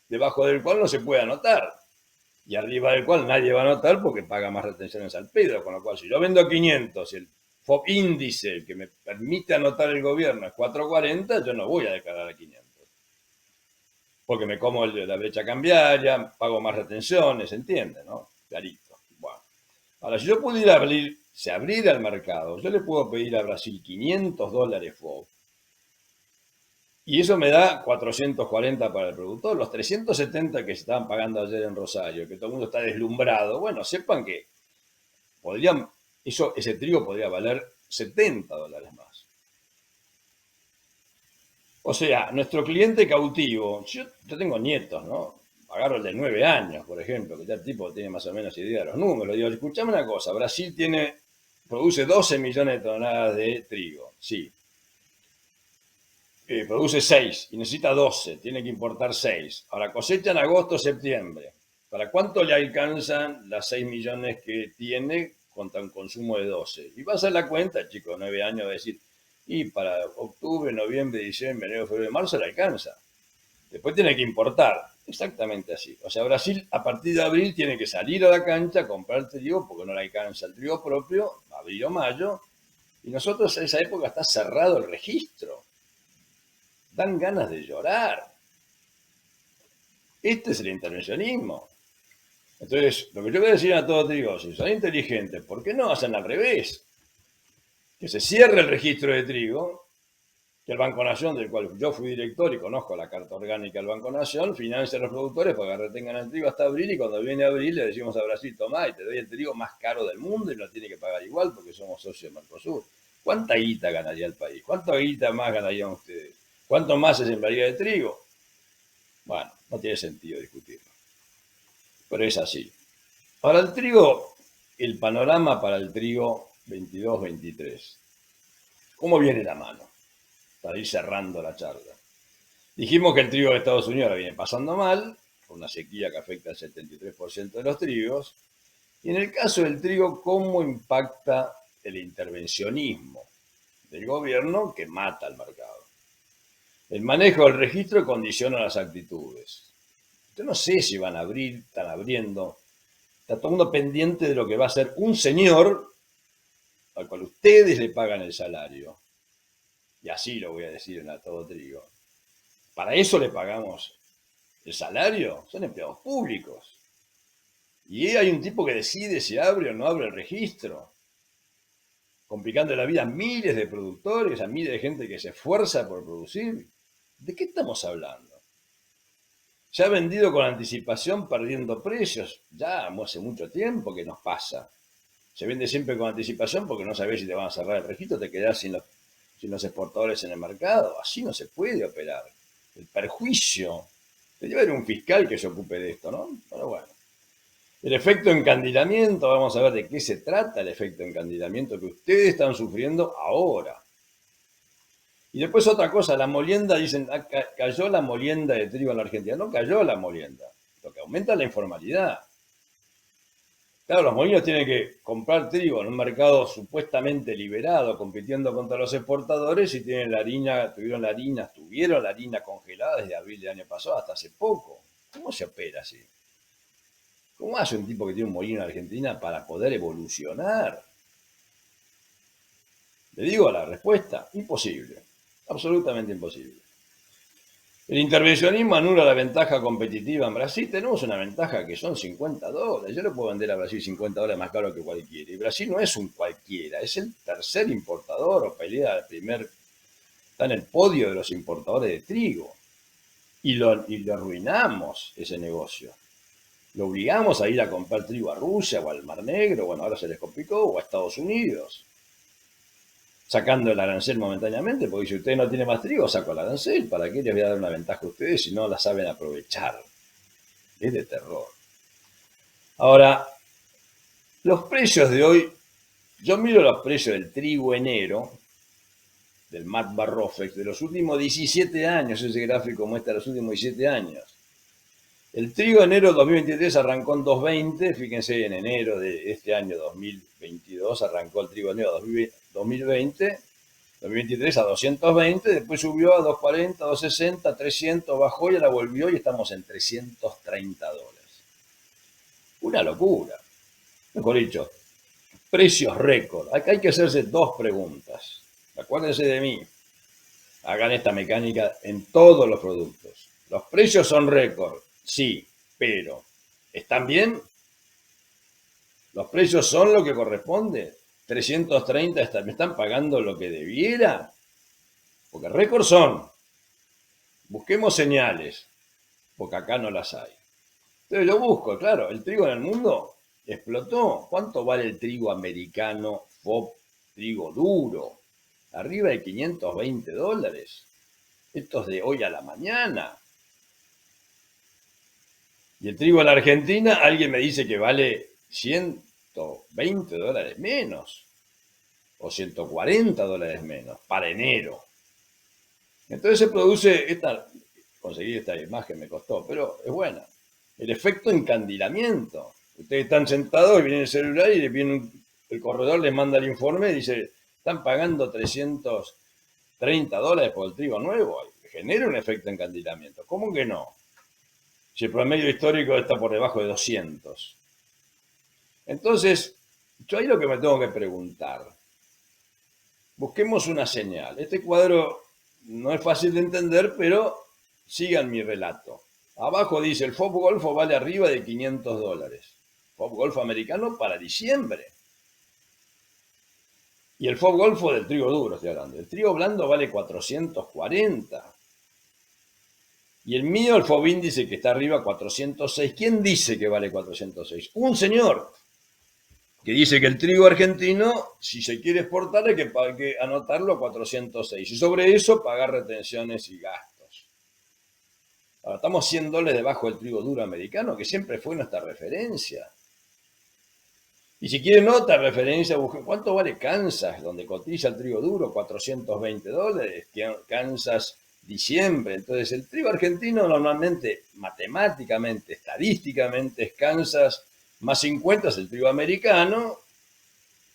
debajo del cual no se puede anotar. Y arriba del cual nadie va a anotar porque paga más retenciones al pedo. Con lo cual, si yo vendo a 500 y el FOB índice, el que me permite anotar el gobierno, es 440, yo no voy a declarar a 500. Porque me como la brecha cambiaria, pago más retenciones, ¿entiende? ¿No? Clarito. Bueno. Ahora, si yo pudiera abrir el mercado, yo le puedo pedir a Brasil $500 FOB. Y eso me da 440 para el productor. Los 370 que se estaban pagando ayer en Rosario, que todo el mundo está deslumbrado, bueno, sepan que ese trigo podría valer $70 más. O sea, nuestro cliente cautivo, yo tengo nietos, ¿no? Agarro el de 9 años, por ejemplo, que ya el tipo tiene más o menos idea de los números. Digo, escuchame una cosa, Brasil produce 12 millones de toneladas de trigo, sí. Produce 6 y necesita 12, tiene que importar 6. Ahora cosecha en agosto, septiembre. ¿Para cuánto le alcanzan las 6 millones que tiene contra un consumo de 12? Y va a hacer la cuenta, el chico de 9 años va a decir, y para octubre, noviembre, diciembre, enero, febrero, marzo le alcanza. Después tiene que importar, exactamente así. O sea, Brasil a partir de abril tiene que salir a la cancha, comprar trigo, porque no le alcanza el trigo propio, abril o mayo, y nosotros en esa época está cerrado el registro. Dan ganas de llorar. Este es el intervencionismo. Entonces, lo que yo voy a decir a todos, digo, si son inteligentes, ¿por qué no hacen al revés? Que se cierre el registro de trigo, que el Banco Nación, del cual yo fui director y conozco la carta orgánica del Banco Nación, financie a los productores para que retengan el trigo hasta abril, y cuando viene abril le decimos a Brasil, tomá, y te doy el trigo más caro del mundo y lo tiene que pagar igual porque somos socios de Mercosur. ¿Cuánta guita ganaría el país? ¿Cuánta guita más ganarían ustedes? ¿Cuánto más se sembraría de trigo? Bueno, no tiene sentido discutirlo. Pero es así. Ahora el trigo, el panorama para el trigo 22-23. ¿Cómo viene la mano? Para ir cerrando la charla. Dijimos que el trigo de Estados Unidos la viene pasando mal, con una sequía que afecta al 73% de los trigos. Y en el caso del trigo, ¿cómo impacta el intervencionismo del gobierno que mata al mercado? El manejo del registro condiciona las actitudes. Yo no sé si van a abrir, están abriendo. Está todo el mundo pendiente de lo que va a hacer un señor al cual ustedes le pagan el salario. Y así lo voy a decir en A Todo Trigo. ¿Para eso le pagamos el salario? Son empleados públicos. Y hay un tipo que decide si abre o no abre el registro, complicando la vida a miles de productores, a miles de gente que se esfuerza por producir. ¿De qué estamos hablando? Se ha vendido con anticipación perdiendo precios. Ya hace mucho tiempo que nos pasa. Se vende siempre con anticipación porque no sabés si te van a cerrar el registro, te quedás sin los exportadores en el mercado. Así no se puede operar. El perjuicio Debería haber un fiscal que se ocupe de esto, ¿no? Pero bueno. El efecto encandilamiento, vamos a ver de qué se trata el efecto encandilamiento que ustedes están sufriendo ahora. Y después otra cosa, la molienda, dicen, cayó la molienda de trigo en la Argentina. No cayó la molienda, lo que aumenta es la informalidad. Claro, los molinos tienen que comprar trigo en un mercado supuestamente liberado, compitiendo contra los exportadores, y tuvieron la harina congelada desde abril del año pasado hasta hace poco. ¿Cómo se opera así? ¿Cómo hace un tipo que tiene un molino en Argentina para poder evolucionar? Le digo la respuesta, imposible, absolutamente imposible. El intervencionismo anula la ventaja competitiva en Brasil. Tenemos una ventaja que son $50. Yo le puedo vender a Brasil $50 más caro que cualquiera. Y Brasil no es un cualquiera, es el tercer importador o pelea al está en el podio de los importadores de trigo. Y lo arruinamos ese negocio. Lo obligamos a ir a comprar trigo a Rusia o al Mar Negro, bueno, ahora se les complicó, o a Estados Unidos, sacando el arancel momentáneamente, porque si usted no tiene más trigo, saco el arancel. ¿Para qué les voy a dar una ventaja a ustedes si no la saben aprovechar? Es de terror. Ahora, los precios de hoy, yo miro los precios del trigo enero, del Mat Barrofex, de los últimos 17 años, ese gráfico muestra los últimos 17 años. El trigo enero 2023 arrancó en 2.20, fíjense, en enero de este año 2022 arrancó el trigo enero 2023 a 220, después subió a 240, 260, 300, bajó y ahora volvió y estamos en $330. Una locura. Mejor dicho, precios récord. Acá hay que hacerse dos preguntas. Acuérdense de mí. Hagan esta mecánica en todos los productos. Los precios son récord, sí, pero ¿están bien? ¿Los precios son lo que corresponde? 330, ¿me están pagando lo que debiera? Porque récord son. Busquemos señales, porque acá no las hay. Entonces lo busco, claro, el trigo en el mundo explotó. ¿Cuánto vale el trigo americano FOB, trigo duro? Arriba de $520. Esto es de hoy a la mañana. Y el trigo en la Argentina, alguien me dice que vale $120 menos o $140 menos para enero. Entonces se produce conseguir esta imagen me costó, pero es buena. El efecto encandilamiento. Ustedes están sentados y viene el celular y el corredor les manda el informe y dice, están pagando $330 por el trigo nuevo. Genera un efecto encandilamiento. ¿Cómo que no? Si el promedio histórico está por debajo de 200. Entonces, yo ahí lo que me tengo que preguntar, busquemos una señal. Este cuadro no es fácil de entender, pero sigan mi relato. Abajo dice, el FOB Golfo vale arriba de $500. FOB Golfo americano para diciembre. Y el FOB Golfo del trigo duro, estoy hablando. El trigo blando vale 440. Y el mío, el FOB índice que está arriba, 406. ¿Quién dice que vale 406? Un señor que dice que el trigo argentino, si se quiere exportar, hay que anotarlo a 406. Y sobre eso pagar retenciones y gastos. Ahora, estamos $100 debajo del trigo duro americano, que siempre fue nuestra referencia. Y si quieren otra referencia, busquen cuánto vale Kansas, donde cotiza el trigo duro, $420. Kansas, diciembre. Entonces, el trigo argentino normalmente, matemáticamente, estadísticamente, es Kansas más 50, es el trigo americano,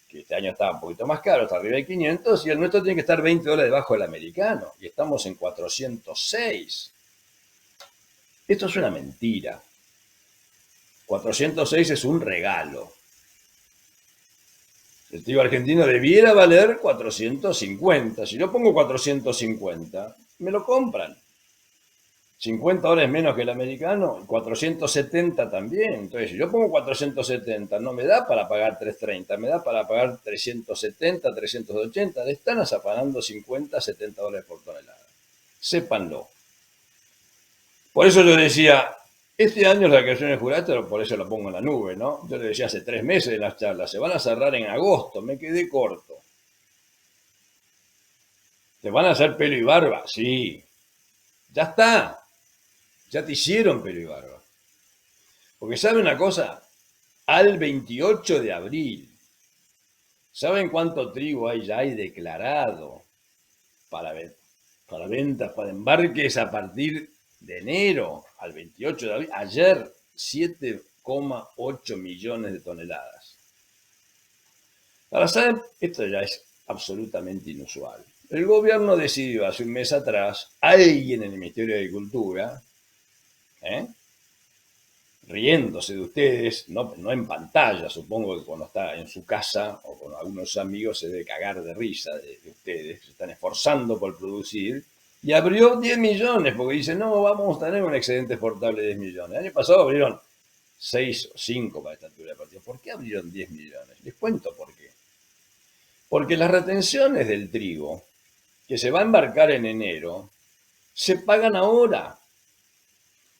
que este año está un poquito más caro, está arriba de 500, y el nuestro tiene que estar $20 debajo del americano, y estamos en 406. Esto es una mentira. 406 es un regalo. El trigo argentino debiera valer 450. Si yo pongo 450, me lo compran. $50 menos que el americano, 470 también. Entonces, si yo pongo 470, no me da para pagar 330, me da para pagar 370, 380. Le están azafanando $50, $70 por tonelada. Sépanlo. Por eso yo decía, este año las declaraciones juradas, por eso lo pongo en la nube, ¿no? Yo le decía hace 3 meses en las charlas, se van a cerrar en agosto, me quedé corto. ¿Te van a hacer pelo y barba? Sí. Ya está. Ya te hicieron pelo y barba. Porque ¿sabe una cosa? Al 28 de abril, ¿saben cuánto trigo hay declarado para, para ventas, para embarques a partir de enero al 28 de abril? Ayer, 7,8 millones de toneladas. Ahora, ¿saben? Esto ya es absolutamente inusual. El gobierno decidió hace un mes atrás, alguien en el Ministerio de Agricultura, riéndose de ustedes, no en pantalla, supongo que cuando está en su casa o con algunos amigos se debe cagar de risa de ustedes, se están esforzando por producir, y abrió 10 millones, porque dice, no, vamos a tener un excedente exportable de 10 millones. El año pasado abrieron 6 o 5 para esta altura de partido. ¿Por qué abrieron 10 millones? Les cuento por qué. Porque las retenciones del trigo, que se va a embarcar en enero, se pagan ahora.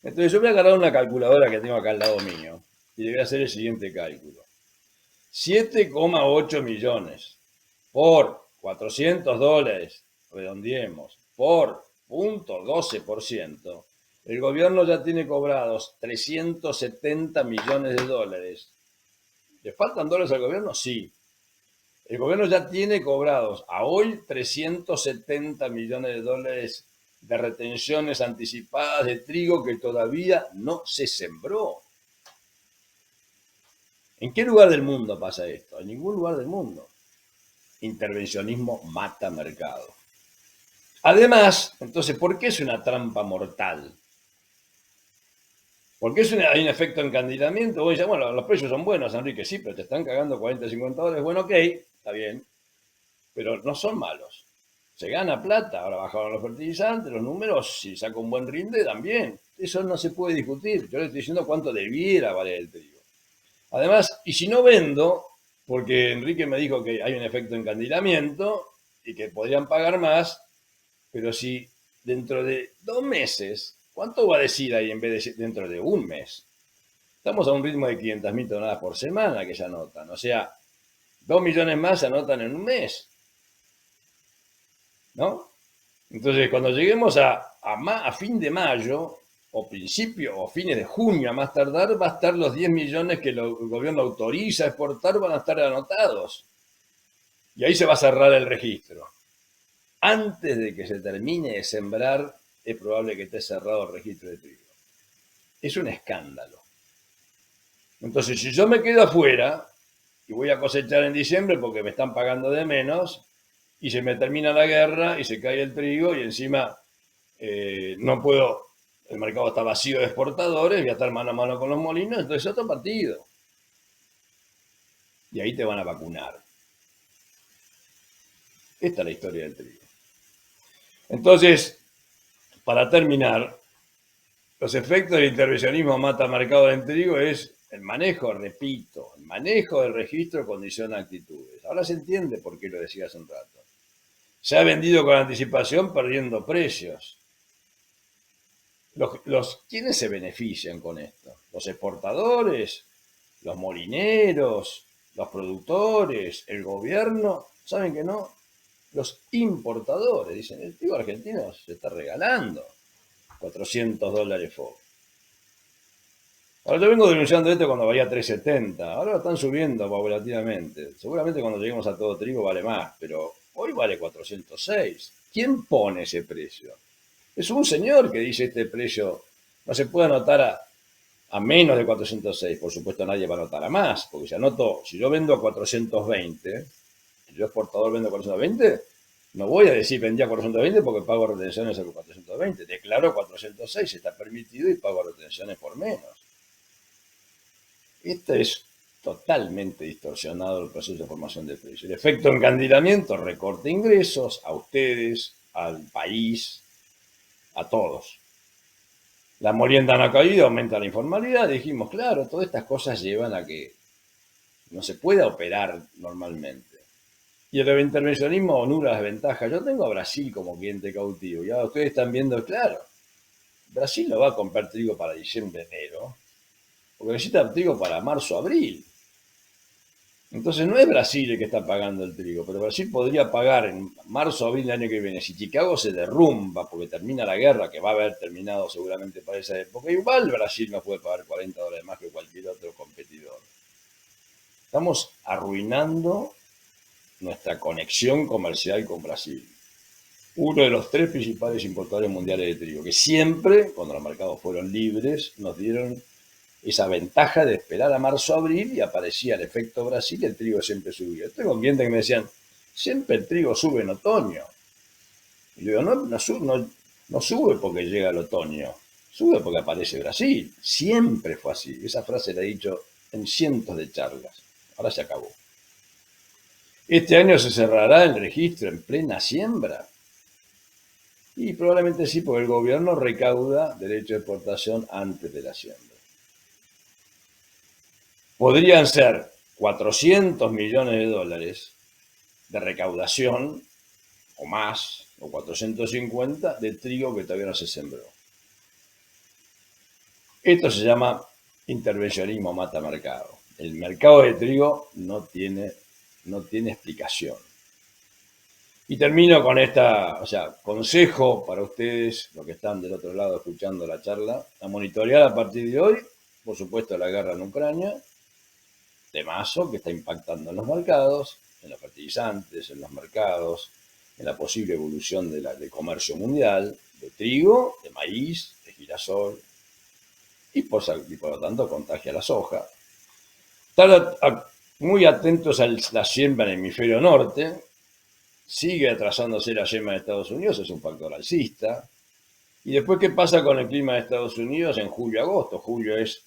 Entonces yo voy a agarrar una calculadora que tengo acá al lado mío y le voy a hacer el siguiente cálculo. 7,8 millones por $400, redondeemos, por 0,12%, el gobierno ya tiene cobrados 370 millones de dólares. ¿Le faltan dólares al gobierno? Sí. El gobierno ya tiene cobrados a hoy 370 millones de dólares de retenciones anticipadas de trigo que todavía no se sembró. ¿En qué lugar del mundo pasa esto? En ningún lugar del mundo. Intervencionismo mata mercado. Además, entonces, ¿por qué es una trampa mortal? ¿Por qué hay un efecto encandilamiento? Vos dices, bueno, los precios son buenos, Enrique, sí, pero te están cagando 40, 50 dólares. Bueno, ok, está bien, pero no son malos. Se gana plata, ahora bajaron los fertilizantes, los números, si saca un buen rinde, también. Eso no se puede discutir. Yo le estoy diciendo cuánto debiera valer el trigo. Además, y si no vendo, porque Enrique me dijo que hay un efecto encandilamiento y que podrían pagar más, pero si dentro de 2 meses, ¿cuánto va a decir ahí en vez de dentro de un mes? Estamos a un ritmo de 500.000 toneladas por semana que se anotan. O sea, 2 millones más se anotan en un mes. ¿No? Entonces, cuando lleguemos a fin de mayo, o principio, o fines de junio a más tardar, va a estar los 10 millones que el gobierno autoriza a exportar, van a estar anotados. Y ahí se va a cerrar el registro. Antes de que se termine de sembrar, es probable que esté cerrado el registro de trigo. Es un escándalo. Entonces, si yo me quedo afuera y voy a cosechar en diciembre porque me están pagando de menos, y se me termina la guerra y se cae el trigo y encima no puedo, el mercado está vacío de exportadores, voy a estar mano a mano con los molinos, entonces es otro partido. Y ahí te van a vacunar. Esta es la historia del trigo. Entonces, para terminar, los efectos del intervencionismo mata mercado en trigo es el manejo, repito, el manejo del registro condiciona actitudes. Ahora se entiende por qué lo decía hace un rato. Se ha vendido con anticipación perdiendo precios. ¿Quiénes se benefician con esto? Los exportadores, los molineros, los productores, el gobierno. ¿Saben que no? Los importadores. Dicen, el trigo argentino se está regalando $400 FOB. Ahora yo vengo denunciando esto cuando valía 3.70. Ahora lo están subiendo paulatinamente. Seguramente cuando lleguemos a todo trigo vale más, pero hoy vale 406. ¿Quién pone ese precio? Es un señor que dice este precio no se puede anotar a menos de 406. Por supuesto nadie va a anotar a más, porque si yo vendo a 420, si yo exportador vendo a 420, no voy a decir vendí a 420 porque pago retenciones a 420. Declaro 406, está permitido y pago retenciones por menos. Este es totalmente distorsionado el proceso de formación de precios. El efecto encandilamiento recorta ingresos a ustedes, al país, a todos. La molienda no ha caído, aumenta la informalidad. Dijimos, claro, todas estas cosas llevan a que no se pueda operar normalmente. Y el intervencionismo nula las ventajas. Yo tengo a Brasil como cliente cautivo. Y ahora ustedes están viendo, claro, Brasil no va a comprar trigo para diciembre, enero, porque necesita trigo para marzo, abril. Entonces no es Brasil el que está pagando el trigo, pero Brasil podría pagar en marzo o abril del año que viene. Si Chicago se derrumba porque termina la guerra, que va a haber terminado seguramente para esa época, igual Brasil no puede pagar $40 más que cualquier otro competidor. Estamos arruinando nuestra conexión comercial con Brasil, uno de los tres principales importadores mundiales de trigo, que siempre, cuando los mercados fueron libres, nos dieron esa ventaja de esperar a marzo-abril y aparecía el efecto Brasil y el trigo siempre subía. Yo tengo clientes que me decían, siempre el trigo sube en otoño. Y yo digo, no sube porque llega el otoño, sube porque aparece Brasil. Siempre fue así. Esa frase la he dicho en cientos de charlas. Ahora se acabó. Este año se cerrará el registro en plena siembra. Y probablemente sí, porque el gobierno recauda derecho de exportación antes de la siembra. Podrían ser 400 millones de dólares de recaudación, o más, o 450, de trigo que todavía no se sembró. Esto se llama intervencionismo mata mercado. El mercado de trigo no tiene explicación. Y termino con consejo para ustedes, los que están del otro lado escuchando la charla, a monitorear a partir de hoy, por supuesto, la guerra en Ucrania, temazo que está impactando en los mercados, en los fertilizantes, en los mercados, en la posible evolución del comercio mundial, de trigo, de maíz, de girasol, y por lo tanto contagia la soja. Estar muy atentos a la siembra en el hemisferio norte, sigue atrasándose la siembra en Estados Unidos, es un factor alcista. Y después, ¿qué pasa con el clima de Estados Unidos en julio-agosto? Julio es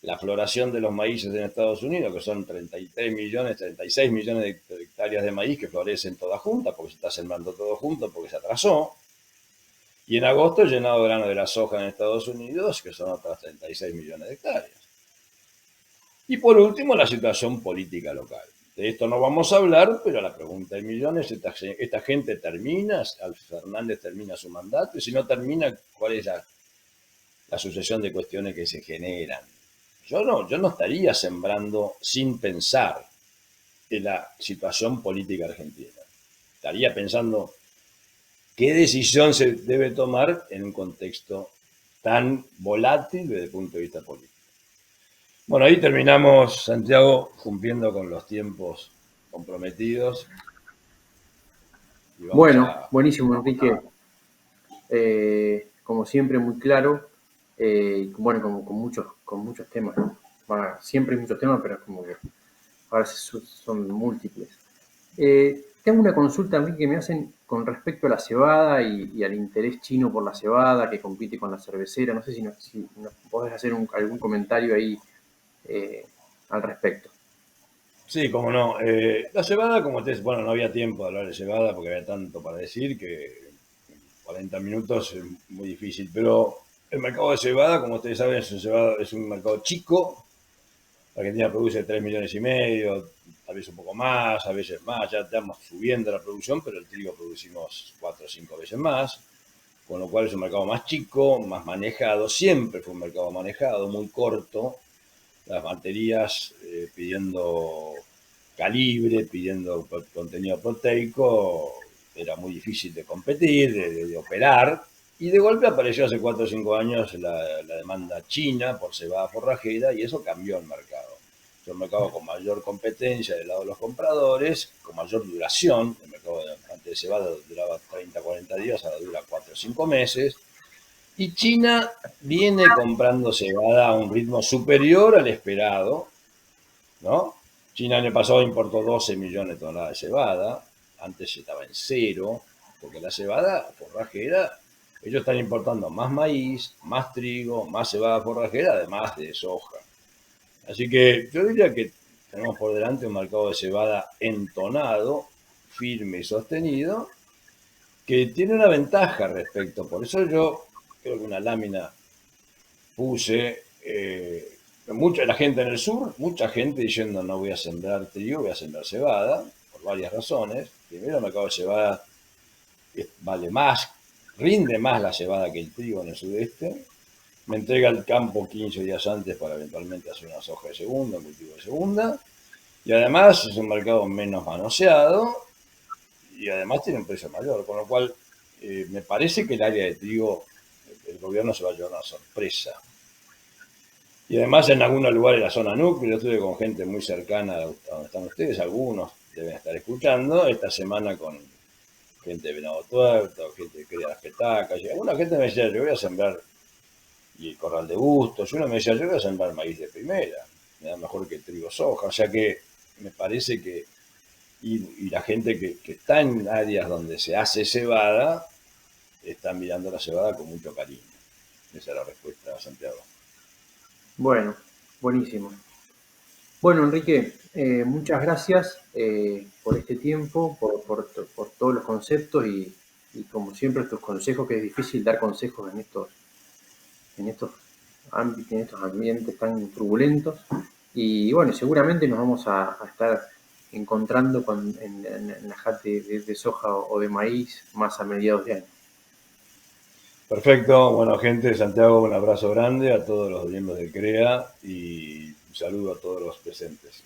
la floración de los maíces en Estados Unidos, que son 33 millones, 36 millones de hectáreas de maíz que florecen todas juntas, porque se está sembrando todo junto, porque se atrasó. Y en agosto el llenado de grano de la soja en Estados Unidos, que son otras 36 millones de hectáreas. Y por último, la situación política local. De esto no vamos a hablar, pero la pregunta de millones, esta gente termina, Alfredo Fernández termina su mandato, y si no termina, ¿cuál es la sucesión de cuestiones que se generan? Yo no estaría sembrando sin pensar en la situación política argentina. Estaría pensando qué decisión se debe tomar en un contexto tan volátil desde el punto de vista político. Bueno, ahí terminamos, Santiago, cumpliendo con los tiempos comprometidos. Y vamos Bueno, a... buenísimo, Enrique. Como siempre, muy claro. Bueno, como con muchos temas. Bueno, siempre hay muchos temas, pero como que ahora son múltiples. Tengo una consulta, Enrique, que me hacen con respecto a la cebada y al interés chino por la cebada que compite con la cervecera. No sé si nos podés hacer algún comentario ahí al respecto. Sí, cómo no. La cebada, como ustedes, bueno, no había tiempo de hablar de cebada porque había tanto para decir que 40 minutos es muy difícil, pero el mercado de cebada, como ustedes saben, es un mercado chico. Argentina produce 3 millones y medio, a veces un poco más, a veces más, ya estamos subiendo la producción, pero el trigo producimos 4 o 5 veces más, con lo cual es un mercado más chico, más manejado, siempre fue un mercado manejado, muy corto, las baterías pidiendo calibre, pidiendo contenido proteico, era muy difícil de competir, de operar, y de golpe apareció hace 4 o 5 años la demanda china por cebada forrajera y eso cambió el mercado. Es un mercado con mayor competencia del lado de los compradores, con mayor duración. El mercado antes de cebada duraba 30, 40 días, ahora dura 4 o 5 meses. Y China viene comprando cebada a un ritmo superior al esperado, ¿no? China el año pasado importó 12 millones de toneladas de cebada, antes estaba en cero, porque la cebada forrajera, ellos están importando más maíz, más trigo, más cebada forrajera, además de soja. Así que yo diría que tenemos por delante un mercado de cebada entonado, firme y sostenido, que tiene una ventaja respecto. Por eso yo creo que una lámina puse la gente en el sur, mucha gente diciendo no voy a sembrar trigo, voy a sembrar cebada, por varias razones. Primero, el mercado de cebada vale más, rinde más la cebada que el trigo en el sudeste. Me entrega el campo 15 días antes para eventualmente hacer una soja de segunda, un cultivo de segunda. Y además es un mercado menos manoseado y además tiene un precio mayor, con lo cual me parece que el área de trigo, el gobierno se va a llevar una sorpresa. Y además en algunos lugares de la zona núcleo, yo estuve con gente muy cercana a donde están ustedes, algunos deben estar escuchando, esta semana con gente de Venado Tuerto, gente que cría las petacas, y alguna gente me decía, yo voy a sembrar, y el corral de Bustos, y uno me decía, yo voy a sembrar maíz de primera, me da mejor que trigo soja, o sea que me parece que, y la gente que está en áreas donde se hace cebada, está mirando la cebada con mucho cariño. Esa es la respuesta, Santiago. Bueno, buenísimo. Bueno, Enrique, muchas gracias por este tiempo, por todos los conceptos y como siempre estos consejos, que es difícil dar consejos en estos ámbitos, en estos ambientes tan turbulentos. Y bueno, seguramente nos vamos a estar encontrando en la jate de soja o de maíz más a mediados de año. Perfecto, bueno gente de Santiago, un abrazo grande a todos los miembros del CREA y un saludo a todos los presentes.